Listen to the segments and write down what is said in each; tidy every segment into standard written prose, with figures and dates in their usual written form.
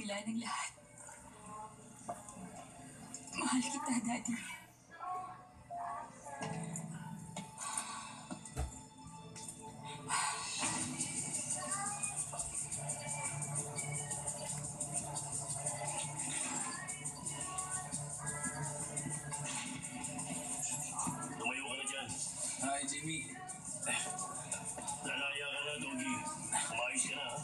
kabila ng lahat. Mahal kita, Daddy. Tumayo ka na dyan. Hi, Jamie. Lalaya ka na, Doggy. Umayos ka na, ha?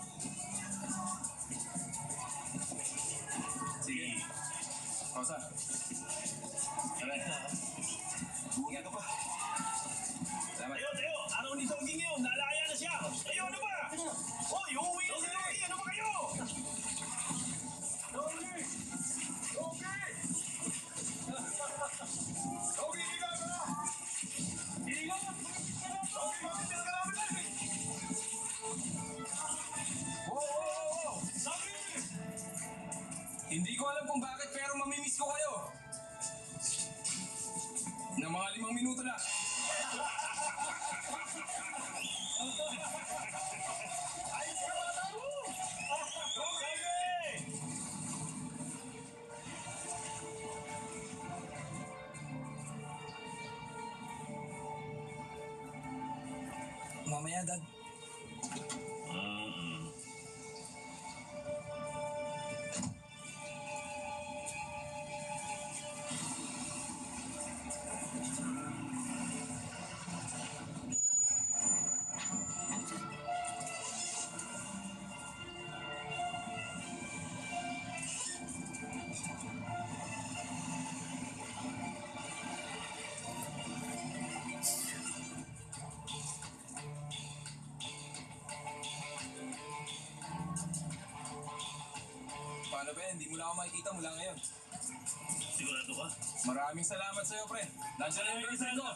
Sige. Pausa. Tara. Ingat ka pa. Salamat. Tayo! Araw ni Doggy ngayon. Lalaya na siya. Tayo, ano ba? Hoy, uuwi na si Doggy. Ano ba kayo? Doggy! Doggy! Doggy, higa ka na! Higa! Doggy, bakit ka namin? Wow! Doggy! Hindi ko alam kung bakit pero mamimiss ko kayo. Na mga 5 minuto na. Ayos ka ba tayo? Doggy! Mamaya, Dad. Paano ba yan? Hindi mo na ako makikita mula ngayon. Sigurado ka? Maraming salamat sa'yo, pre. Nandiyan na yung girlfriend ko.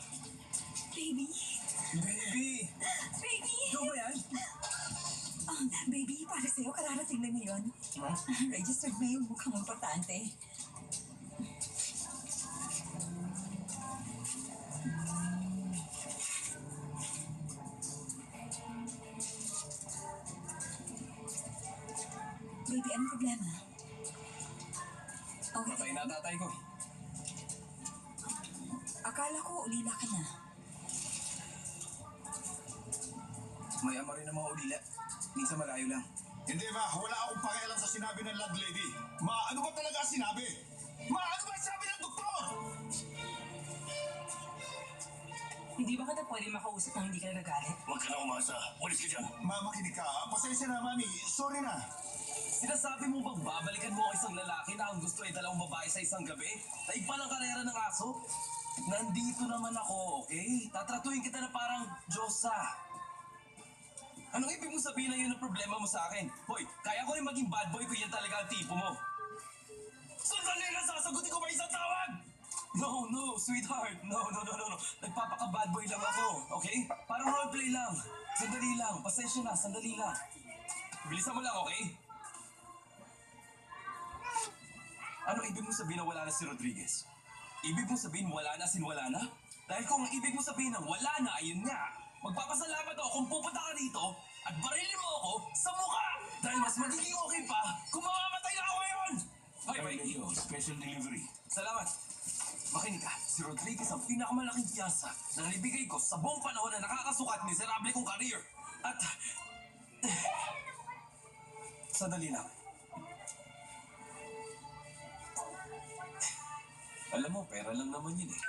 Baby? Baby! Baby! Ikaw ba yan? Baby, para sa'yo, kararating na ngayon. Huh? Registered na yung mukhang importante. Baby, anong problema? Okay. Patay na tatay ko. Akala ko ulila ka na. May ama rin ng mga ulila. Minsan malayo lang. Hindi ma, wala akong pakialam sa sinabi ng landlady. Ma, ano ba talaga ang sinabi? Ma, ano ba sabi ng doktor? Hindi ba kita pwede makausap nang hindi ka nagagalit? Huwag ka na umasa. Walis ka dyan. Ma, makinig ka. Pasensya na, mami. Sorry na. Sinasabi mo bang babalikan mo ang isang lalaki na ang gusto ay dalawang babae sa isang gabi? Taigpan ang karera ng aso? Nandito naman ako, okay? Tatratuhin kita na parang Diyosa. Anong ibig mo sabihin na yun ang problema mo sa akin? Hoy, kaya ko rin maging bad boy kung yan talaga ang tipo mo. Sandali lang, sasagutin ko pa isang tawag! No, sweetheart. No. Nagpapaka-bad boy lang ako, okay? Parang roleplay lang. Sandali lang, pasensya na, sandali lang. Bilisan mo lang, okay? Ano ibig mo sabihin na wala na si Rodriguez? Ibig mo sabihin wala na sinwala na? Dahil kung ang ibig mo sabihin ng wala na, ayun nga. Magpapasalamat ako kung pupunta ka dito at barilin mo ako sa mukha! Dahil mas magiging okay pa kung mamamatay na ako ngayon! Hoy, Carleo, special delivery. salamat. Makinig ka, si Rodriguez ang pinakamalaking piyasa na nalibigay ko sa buong panahon na nakakasukat miserable kong career. At... Sandali lang. Alam mo, pera lang naman yun eh.